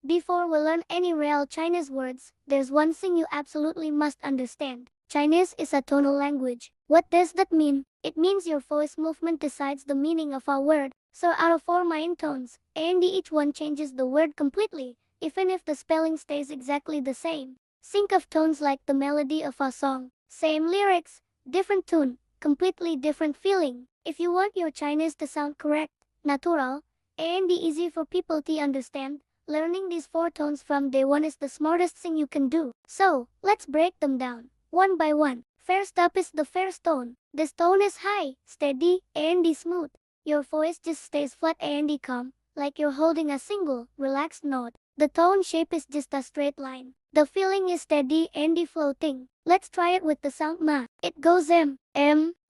Before we learn any real Chinese words, there's one thing you absolutely must understand. Chinese is a tonal language. What does that mean? It means your voice movement decides the meaning of a word. So out of four main tones, and each one changes the word completely, even if the spelling stays exactly the same. Think of tones like the melody of a song. Same lyrics, different tune, completely different feeling. If you want your Chinese to sound correct, natural, and easy for people to understand, learning these four tones from day one is the smartest thing you can do. So, let's break them down, one by one. First up is the first tone. This tone is high, steady, and smooth. Your voice just stays flat and calm, like you're holding a single, relaxed note. The tone shape is just a straight line. The feeling is steady and floating. Let's try it with the sound ma. It goes m.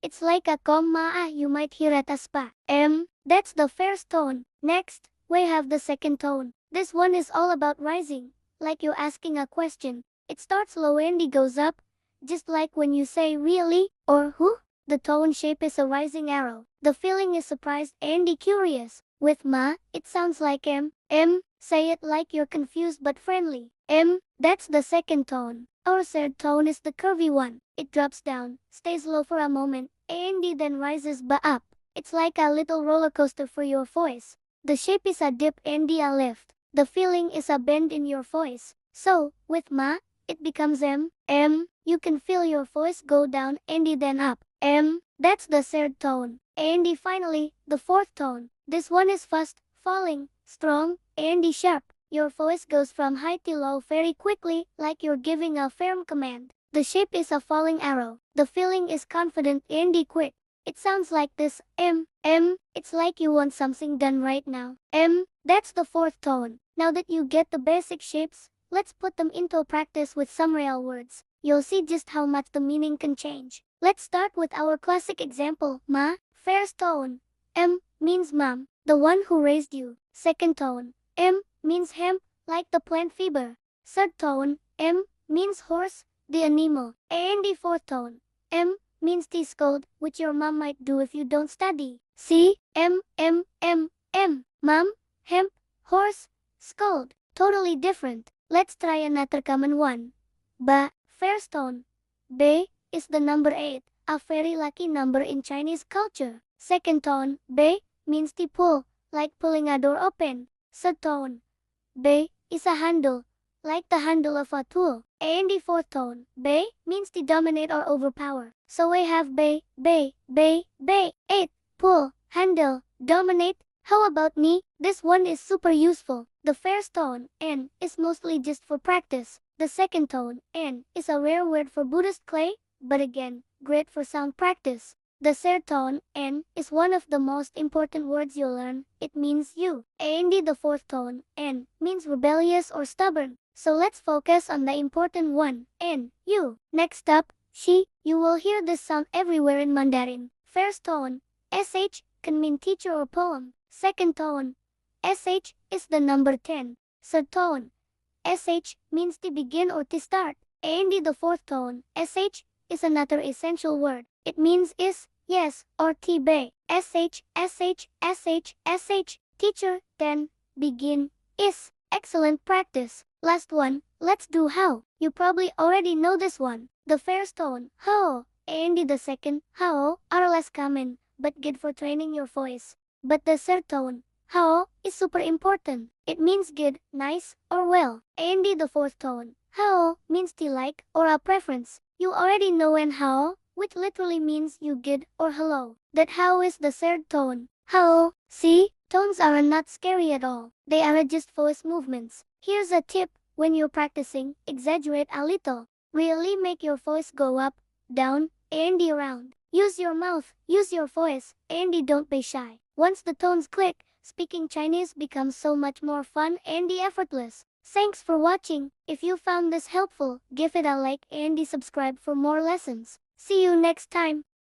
It's like a calm ma you might hear at a spa. That's the first tone. Next, we have the second tone. This one is all about rising, like you're asking a question. It starts low and goes up, just like when you say really or who. The tone shape is a rising arrow. The feeling is surprised and curious. With ma, it sounds like m. Say it like you're confused but friendly. That's the second tone. Our third tone is the curvy one. It drops down, stays low for a moment, and then rises up. It's like a little roller coaster for your voice. The shape is a dip and a lift. The feeling is a bend in your voice. So, with ma, it becomes m. You can feel your voice go down and then up. That's the third tone. And finally, the fourth tone. This one is fast, falling, strong, and sharp. Your voice goes from high to low very quickly, like you're giving a firm command. The shape is a falling arrow. The feeling is confident and quick. It sounds like this, it's like you want something done right now. That's the fourth tone. Now that you get the basic shapes, let's put them into practice with some real words. You'll see just how much the meaning can change. Let's start with our classic example, ma. First tone, m, means mom, the one who raised you. Second tone, m, means hemp, like the plant fiber. Third tone, m, means horse, the animal. And the fourth tone, m, means tea scold, which your mom might do if you don't study. See? M. Mom, hemp, horse, scold. Totally different. Let's try another common one. Ba. First tone. Bei is the number 8, a very lucky number in Chinese culture. Second tone. Bei means to pull, like pulling a door open. Third tone. Bei is a handle, like the handle of a tool. And the fourth tone, bei, means to dominate or overpower. So we have bei, 8, pull, handle, dominate. How about ni? This one is super useful. The first tone, n, is mostly just for practice. The second tone, n, is a rare word for Buddhist clay, but again, great for sound practice. The third tone, n, is one of the most important words you'll learn. It means you. And the fourth tone, n, means rebellious or stubborn. So let's focus on the important one, n, you. Next up, she. You will hear this sound everywhere in Mandarin. First tone, sh, can mean teacher or poem. Second tone, sh, is the number 10. Third tone, sh, means to begin or to start. And the fourth tone, sh, is another essential word. It means is, yes, or to be. Sh, teacher, 10, begin, is. Excellent practice. Last one, let's do how. You probably already know this one. The first tone, hao, and the second, hao, are less common, but good for training your voice. But the third tone, hao, is super important. It means good, nice, or well. And the fourth tone, hao, means to like, or a preference. You already know an hao, which literally means you good, or hello. That hao is the third tone. Hao, see? Tones are not scary at all. They are just voice movements. Here's a tip. When you're practicing, exaggerate a little. Really make your voice go up, down, and around. Use your mouth, use your voice, and don't be shy. Once the tones click, speaking Chinese becomes so much more fun and effortless. Thanks for watching. If you found this helpful, give it a like and subscribe for more lessons. See you next time.